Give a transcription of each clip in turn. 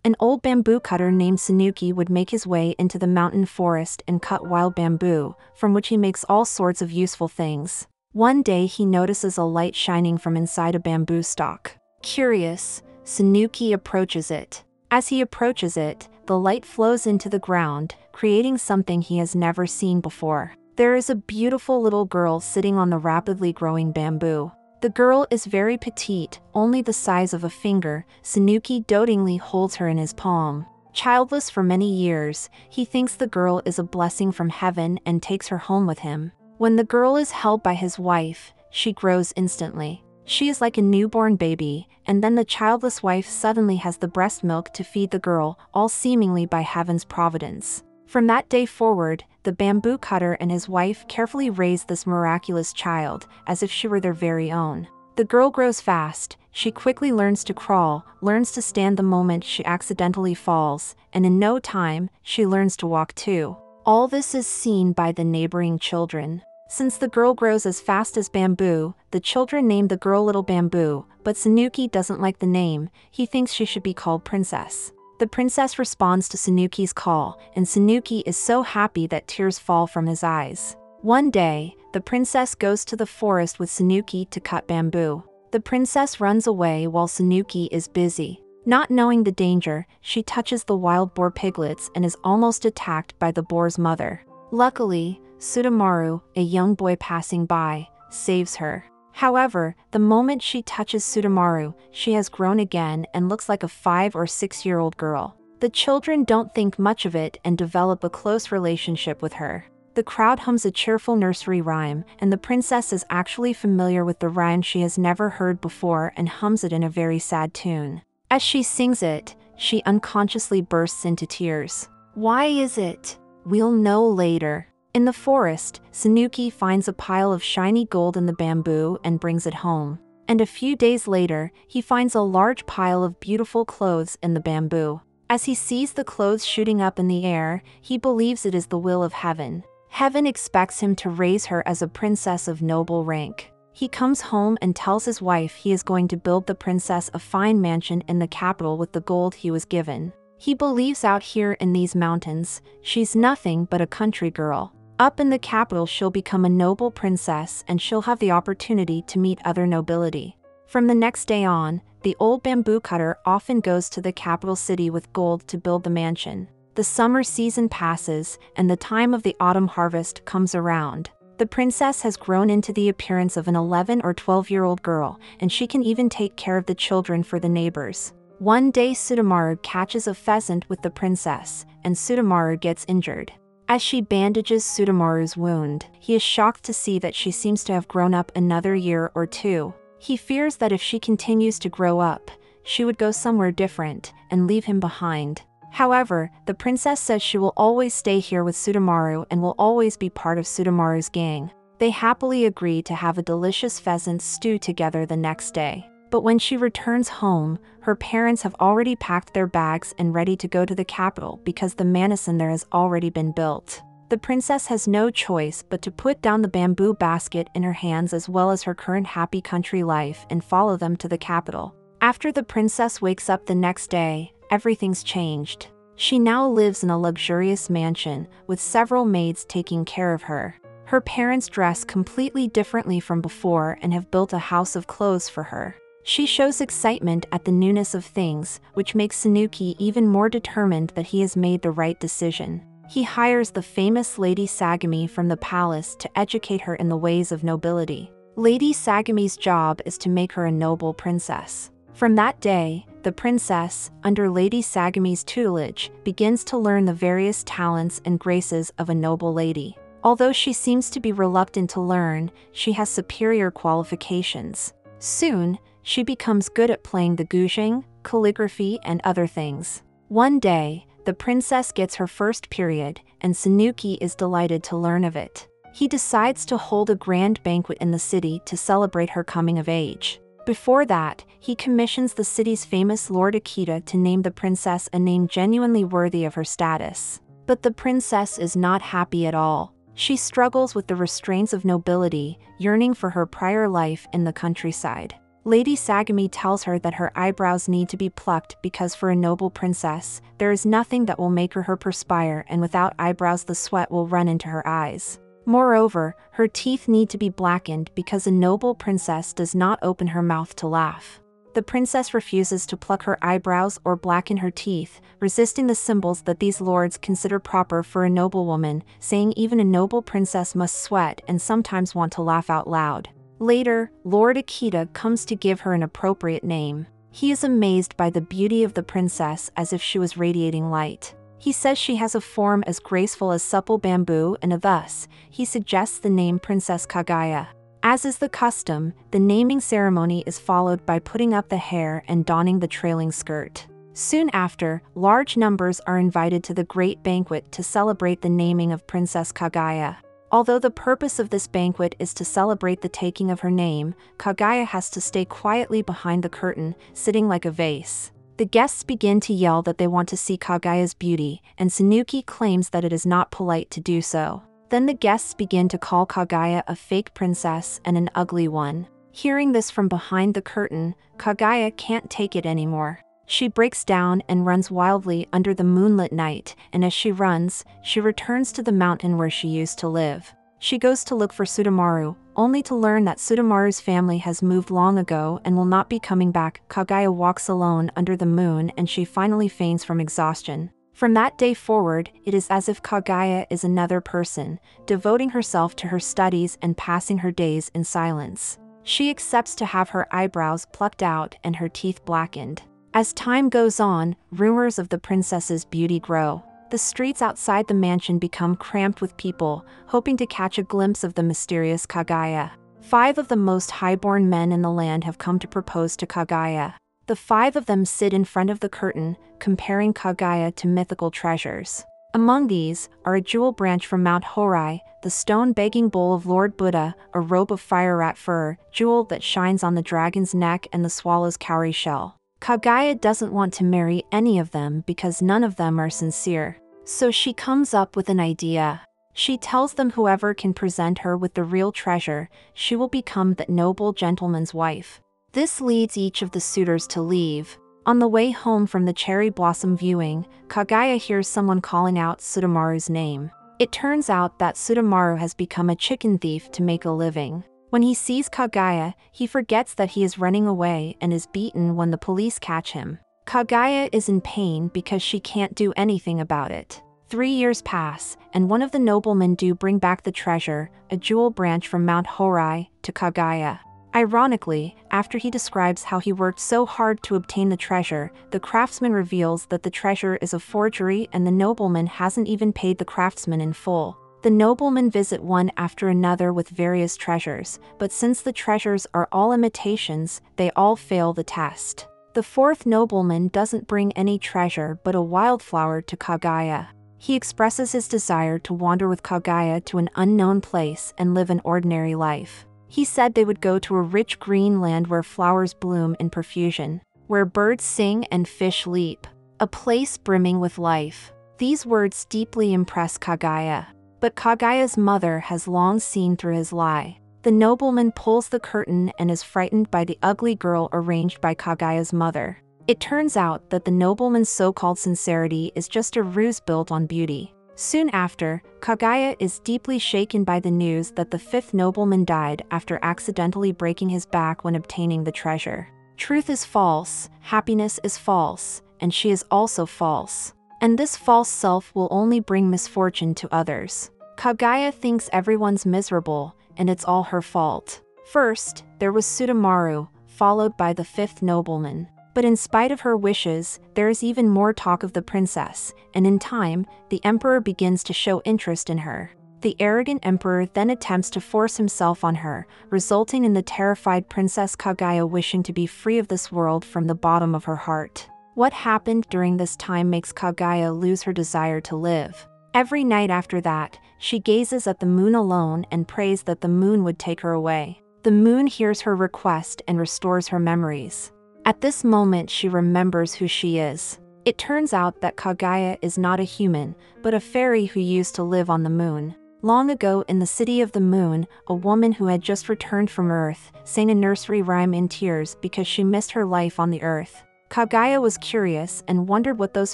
An old bamboo cutter named Sanuki would make his way into the mountain forest and cut wild bamboo, from which he makes all sorts of useful things. One day he notices a light shining from inside a bamboo stalk. Curious, Sanuki approaches it. As he approaches it, the light flows into the ground, creating something he has never seen before. There is a beautiful little girl sitting on the rapidly growing bamboo. The girl is very petite, only the size of a finger. Sanuki dotingly holds her in his palm. Childless for many years, he thinks the girl is a blessing from heaven and takes her home with him. When the girl is held by his wife, she grows instantly. She is like a newborn baby, and then the childless wife suddenly has the breast milk to feed the girl, all seemingly by heaven's providence. From that day forward, the bamboo cutter and his wife carefully raise this miraculous child, as if she were their very own. The girl grows fast, she quickly learns to crawl, learns to stand the moment she accidentally falls, and in no time, she learns to walk too. All this is seen by the neighboring children. Since the girl grows as fast as bamboo, the children name the girl Little Bamboo, but Sanuki doesn't like the name. He thinks she should be called Princess. The princess responds to Sanuki's call, and Sanuki is so happy that tears fall from his eyes. One day, the princess goes to the forest with Sanuki to cut bamboo. The princess runs away while Sanuki is busy. Not knowing the danger, she touches the wild boar piglets and is almost attacked by the boar's mother. Luckily, Sudamaru, a young boy passing by, saves her. However, the moment she touches Sudamaru, she has grown again and looks like a 5 or 6-year-old girl. The children don't think much of it and develop a close relationship with her. The crowd hums a cheerful nursery rhyme, and the princess is actually familiar with the rhyme she has never heard before and hums it in a very sad tune. As she sings it, she unconsciously bursts into tears. Why is it? We'll know later. In the forest, Sanuki finds a pile of shiny gold in the bamboo and brings it home. And a few days later, he finds a large pile of beautiful clothes in the bamboo. As he sees the clothes shooting up in the air, he believes it is the will of heaven. Heaven expects him to raise her as a princess of noble rank. He comes home and tells his wife he is going to build the princess a fine mansion in the capital with the gold he was given. He believes out here in these mountains, she's nothing but a country girl. Up in the capital she'll become a noble princess and she'll have the opportunity to meet other nobility. From the next day on, the old bamboo cutter often goes to the capital city with gold to build the mansion. The summer season passes, and the time of the autumn harvest comes around. The princess has grown into the appearance of an 11 or 12-year-old girl, and she can even take care of the children for the neighbors. One day Sudamaru catches a pheasant with the princess, and Sudamaru gets injured. As she bandages Sudamaru's wound, he is shocked to see that she seems to have grown up another year or two. He fears that if she continues to grow up, she would go somewhere different and leave him behind. However, the princess says she will always stay here with Sudamaru and will always be part of Sudamaru's gang. They happily agree to have a delicious pheasant stew together the next day. But when she returns home, her parents have already packed their bags and ready to go to the capital because the mansion there has already been built. The princess has no choice but to put down the bamboo basket in her hands as well as her current happy country life and follow them to the capital. After the princess wakes up the next day, everything's changed. She now lives in a luxurious mansion with several maids taking care of her. Her parents dress completely differently from before and have built a house of clothes for her. She shows excitement at the newness of things, which makes Sanuki even more determined that he has made the right decision. He hires the famous Lady Sagami from the palace to educate her in the ways of nobility. Lady Sagami's job is to make her a noble princess. From that day, the princess, under Lady Sagami's tutelage, begins to learn the various talents and graces of a noble lady. Although she seems to be reluctant to learn, she has superior qualifications. Soon, she becomes good at playing the guzheng, calligraphy, and other things. One day, the princess gets her first period, and Sanuki is delighted to learn of it. He decides to hold a grand banquet in the city to celebrate her coming of age. Before that, he commissions the city's famous Lord Akita to name the princess a name genuinely worthy of her status. But the princess is not happy at all. She struggles with the restraints of nobility, yearning for her prior life in the countryside. Lady Sagami tells her that her eyebrows need to be plucked because for a noble princess, there is nothing that will make her perspire, and without eyebrows the sweat will run into her eyes. Moreover, her teeth need to be blackened because a noble princess does not open her mouth to laugh. The princess refuses to pluck her eyebrows or blacken her teeth, resisting the symbols that these lords consider proper for a noblewoman, saying even a noble princess must sweat and sometimes want to laugh out loud. Later, Lord Akita comes to give her an appropriate name. He is amazed by the beauty of the princess as if she was radiating light. He says she has a form as graceful as supple bamboo, and thus, he suggests the name Princess Kaguya. As is the custom, the naming ceremony is followed by putting up the hair and donning the trailing skirt. Soon after, large numbers are invited to the great banquet to celebrate the naming of Princess Kaguya. Although the purpose of this banquet is to celebrate the taking of her name, Kaguya has to stay quietly behind the curtain, sitting like a vase. The guests begin to yell that they want to see Kaguya's beauty, and Tsunuki claims that it is not polite to do so. Then the guests begin to call Kaguya a fake princess and an ugly one. Hearing this from behind the curtain, Kaguya can't take it anymore. She breaks down and runs wildly under the moonlit night, and as she runs, she returns to the mountain where she used to live. She goes to look for Sudamaru, only to learn that Sudamaru's family has moved long ago and will not be coming back. Kaguya walks alone under the moon and she finally faints from exhaustion. From that day forward, it is as if Kaguya is another person, devoting herself to her studies and passing her days in silence. She accepts to have her eyebrows plucked out and her teeth blackened. As time goes on, rumors of the princess's beauty grow. The streets outside the mansion become cramped with people, hoping to catch a glimpse of the mysterious Kaguya. 5 of the most highborn men in the land have come to propose to Kaguya. The 5 of them sit in front of the curtain, comparing Kaguya to mythical treasures. Among these are a jewel branch from Mount Horai, the stone begging bowl of Lord Buddha, a robe of fire rat fur, jewel that shines on the dragon's neck, and the swallow's cowrie shell. Kaguya doesn't want to marry any of them because none of them are sincere. So she comes up with an idea. She tells them whoever can present her with the real treasure, she will become that noble gentleman's wife. This leads each of the suitors to leave. On the way home from the cherry blossom viewing, Kaguya hears someone calling out Sudamaru's name. It turns out that Sudamaru has become a chicken thief to make a living. When he sees Kaguya, he forgets that he is running away and is beaten when the police catch him. Kaguya is in pain because she can't do anything about it. 3 years pass, and one of the noblemen do bring back the treasure, a jewel branch from Mount Horai, to Kaguya. Ironically, after he describes how he worked so hard to obtain the treasure, the craftsman reveals that the treasure is a forgery and the nobleman hasn't even paid the craftsman in full. The noblemen visit one after another with various treasures, but since the treasures are all imitations, they all fail the test. The 4th nobleman doesn't bring any treasure but a wildflower to Kaguya. He expresses his desire to wander with Kaguya to an unknown place and live an ordinary life. He said they would go to a rich green land where flowers bloom in profusion, where birds sing and fish leap, a place brimming with life. These words deeply impress Kaguya. But Kaguya's mother has long seen through his lie. The nobleman pulls the curtain and is frightened by the ugly girl arranged by Kaguya's mother. It turns out that the nobleman's so-called sincerity is just a ruse built on beauty. Soon after, Kaguya is deeply shaken by the news that the 5th nobleman died after accidentally breaking his back when obtaining the treasure. Truth is false, happiness is false, and she is also false. And this false self will only bring misfortune to others. Kaguya thinks everyone's miserable, and it's all her fault. First, there was Sudamaru, followed by the 5th nobleman. But in spite of her wishes, there is even more talk of the princess, and in time, the emperor begins to show interest in her. The arrogant emperor then attempts to force himself on her, resulting in the terrified Princess Kaguya wishing to be free of this world from the bottom of her heart. What happened during this time makes Kaguya lose her desire to live. Every night after that, she gazes at the moon alone and prays that the moon would take her away. The moon hears her request and restores her memories. At this moment she remembers who she is. It turns out that Kaguya is not a human, but a fairy who used to live on the moon. Long ago in the city of the moon, a woman who had just returned from Earth sang a nursery rhyme in tears because she missed her life on the Earth. Kaguya was curious and wondered what those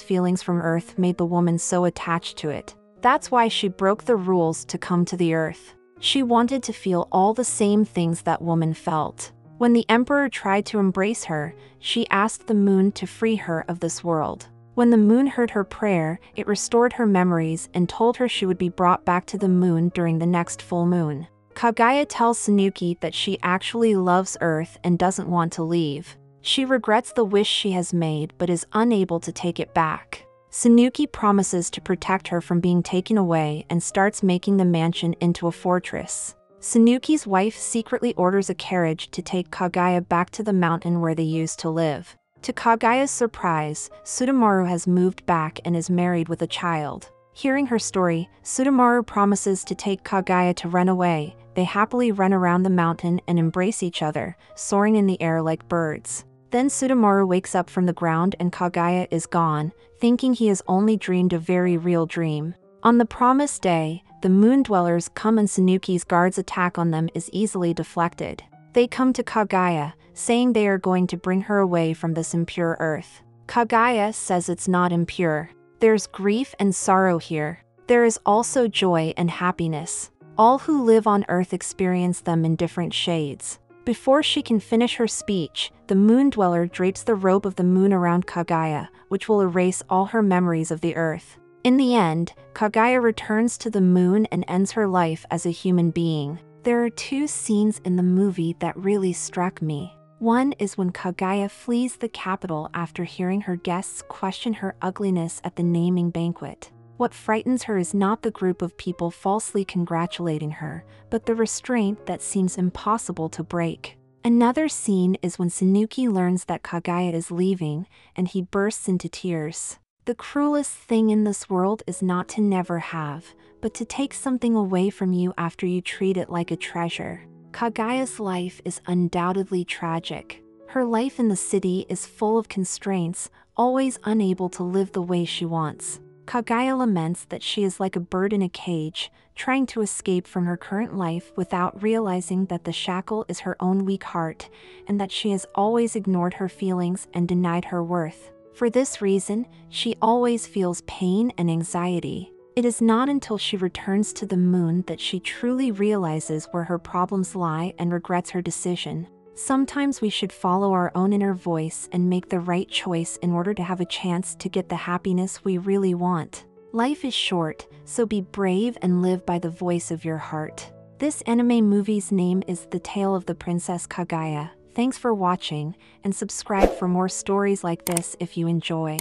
feelings from Earth made the woman so attached to it. That's why she broke the rules to come to the Earth. She wanted to feel all the same things that woman felt. When the Emperor tried to embrace her, she asked the moon to free her of this world. When the moon heard her prayer, it restored her memories and told her she would be brought back to the moon during the next full moon. Kaguya tells Sanuki that she actually loves Earth and doesn't want to leave. She regrets the wish she has made but is unable to take it back. Sanuki promises to protect her from being taken away and starts making the mansion into a fortress. Sanuki's wife secretly orders a carriage to take Kaguya back to the mountain where they used to live. To Kaguya's surprise, Sudamaru has moved back and is married with a child. Hearing her story, Sudamaru promises to take Kaguya to run away. They happily run around the mountain and embrace each other, soaring in the air like birds. Then Sudamaru wakes up from the ground and Kaguya is gone, thinking he has only dreamed a very real dream. On the promised day, the moon dwellers come and Sanuki's guards' attack on them is easily deflected. They come to Kaguya, saying they are going to bring her away from this impure earth. Kaguya says it's not impure. There's grief and sorrow here. There is also joy and happiness. All who live on Earth experience them in different shades. Before she can finish her speech, the moon dweller drapes the robe of the moon around Kaguya, which will erase all her memories of the Earth. In the end, Kaguya returns to the moon and ends her life as a human being. There are two scenes in the movie that really struck me. One is when Kaguya flees the capital after hearing her guests question her ugliness at the naming banquet. What frightens her is not the group of people falsely congratulating her, but the restraint that seems impossible to break. Another scene is when Sanuki learns that Kaguya is leaving, and he bursts into tears. The cruelest thing in this world is not to never have, but to take something away from you after you treat it like a treasure. Kaguya's life is undoubtedly tragic. Her life in the city is full of constraints, always unable to live the way she wants. Kaguya laments that she is like a bird in a cage, trying to escape from her current life without realizing that the shackle is her own weak heart, and that she has always ignored her feelings and denied her worth. For this reason, she always feels pain and anxiety. It is not until she returns to the moon that she truly realizes where her problems lie and regrets her decision. Sometimes we should follow our own inner voice and make the right choice in order to have a chance to get the happiness we really want. Life is short, so be brave and live by the voice of your heart. This anime movie's name is The Tale of the Princess Kaguya. Thanks for watching, and subscribe for more stories like this if you enjoy.